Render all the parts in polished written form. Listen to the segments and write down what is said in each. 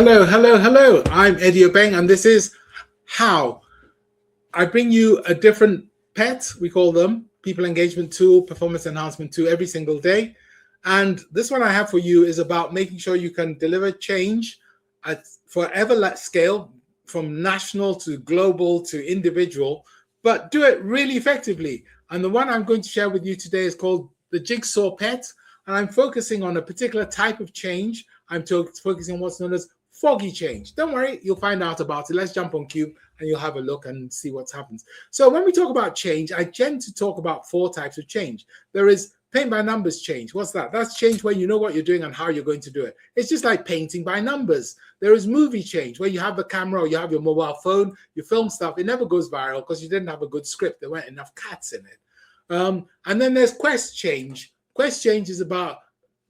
Hello, hello, hello. I'm Eddie Obeng, and this is How. I bring you a different pet, we call them, people engagement tool, performance enhancement tool, every single day. And this one I have for you is about making sure you can deliver change at forever scale, from national to global to individual, but do it really effectively. And the one I'm going to share with you today is called the Jigsaw Pet. And I'm focusing on a particular type of change. I'm focusing on what's known as Foggy Change. Don't worry, you'll find out about it. Let's jump on Cube and you'll have a look and see what happens. So when we talk about change, I tend to talk about four types of change. There is paint by numbers change. What's that? That's change where you know what you're doing and how you're going to do it. It's just like painting by numbers. There is movie change where you have the camera or you have your mobile phone, you film stuff. It never goes viral because you didn't have a good script. There weren't enough cats in it. And then there's quest change. Quest change is about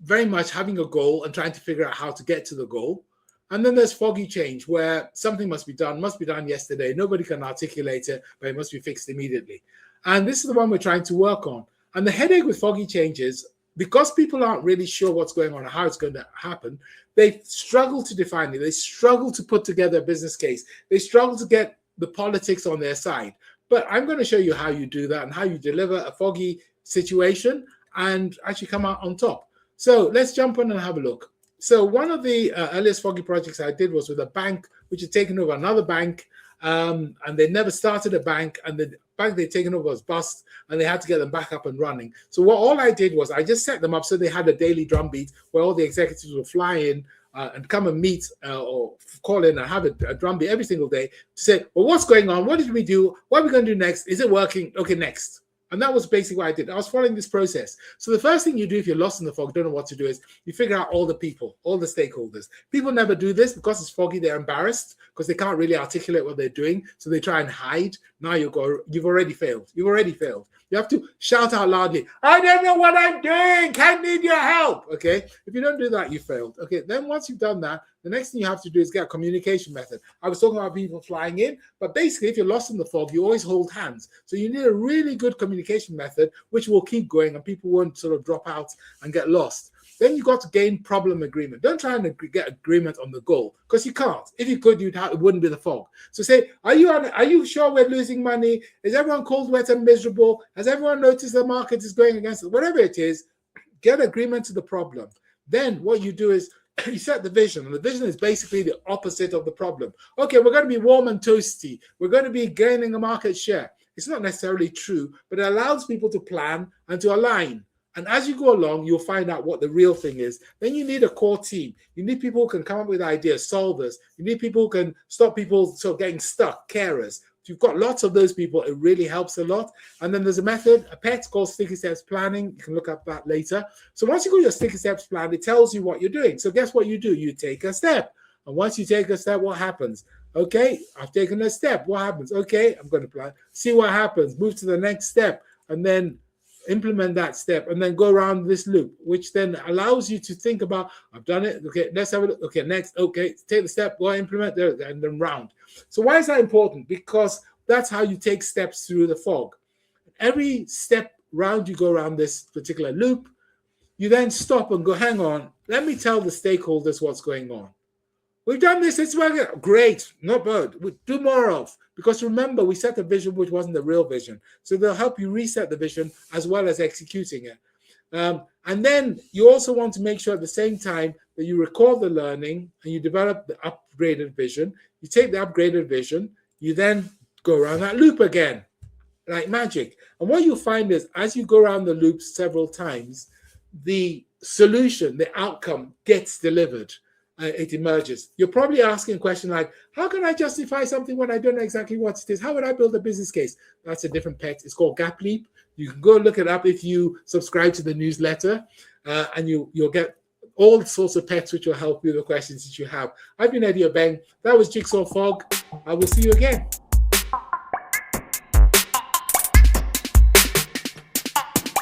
very much having a goal and trying to figure out how to get to the goal. And then there's foggy change, where something must be done yesterday. Nobody can articulate it, but it must be fixed immediately. And this is the one we're trying to work on. And the headache with foggy change is because people aren't really sure what's going on or how it's going to happen, they struggle to define it. They struggle to put together a business case. They struggle to get the politics on their side. But I'm going to show you how you do that and how you deliver a foggy situation and actually come out on top. So let's jump on and have a look. So one of the earliest foggy projects I did was with a bank, which had taken over another bank, and they never started a bank, and the bank they'd taken over was bust, and they had to get them back up and running. So all I did was I just set them up so they had a daily drumbeat where all the executives would fly in and come and meet or call in and have a drumbeat every single day to say, well, what's going on? What did we do? What are we going to do next? Is it working? Okay, next. And that was basically what I did. I was following this process. So the first thing you do if you're lost in the fog, don't know what to do, is you figure out all the people, all the stakeholders. People never do this because it's foggy. They're embarrassed because they can't really articulate what they're doing. So they try and hide. Now you've already failed. You've already failed. You have to shout out loudly, I don't know what I'm doing. I need your help. Okay. If you don't do that, you failed. Okay. Then once you've done that, the next thing you have to do is get a communication method. I was talking about people flying in, but basically if you're lost in the fog, you always hold hands. So you need a really good communication method, which will keep going and people won't sort of drop out and get lost. Then you got to gain problem agreement. Don't try and get agreement on the goal because you can't. If you could, it wouldn't be the fog. So say, are you sure we're losing money? Is everyone cold, wet, and miserable? Has everyone noticed the market is going against it? Whatever it is, get agreement to the problem. Then what you do is you set the vision, and the vision is basically the opposite of the problem. Okay, we're going to be warm and toasty. We're going to be gaining a market share. It's not necessarily true, but it allows people to plan and to align. And as you go along, you'll find out what the real thing is. Then you need a core team. You need people who can come up with ideas, solvers. You need people who can stop people sort of getting stuck, carers. If you've got lots of those people, it really helps a lot. And then there's a method, a pet called Sticky Steps Planning. You can look up that later. So once you got your Sticky Steps plan, it tells you what you're doing. So guess what you do? You take a step. And once you take a step, what happens? Okay, I've taken a step. What happens? Okay, I'm going to plan. See what happens. Move to the next step. And then implement that step and then go around this loop, which then allows you to think about, I've done it. Okay, let's have a look. Okay, next. Okay, take the step, go implement there, and then round. So why is that important? Because that's how you take steps through the fog. Every step round you go around this particular loop, you then stop and go, hang on, let me tell the stakeholders what's going on. We've done this, it's working. Great, not bad. We do more of. Because remember, we set a vision which wasn't the real vision. So they'll help you reset the vision as well as executing it. And then you also want to make sure at the same time that you record the learning and you develop the upgraded vision. You take the upgraded vision, you then go around that loop again, like magic. And what you'll find is as you go around the loop several times, the solution, the outcome gets delivered. It emerges. You're probably asking a question like, how can I justify something when I don't know exactly what it is? How would I build a business case? That's a different pet. It's called Gap Leap. You can go look it up if you subscribe to the newsletter, and you'll get all sorts of pets which will help you with the questions that you have. I've been Eddie Obeng. That was Jigsaw Fog. I will see you again.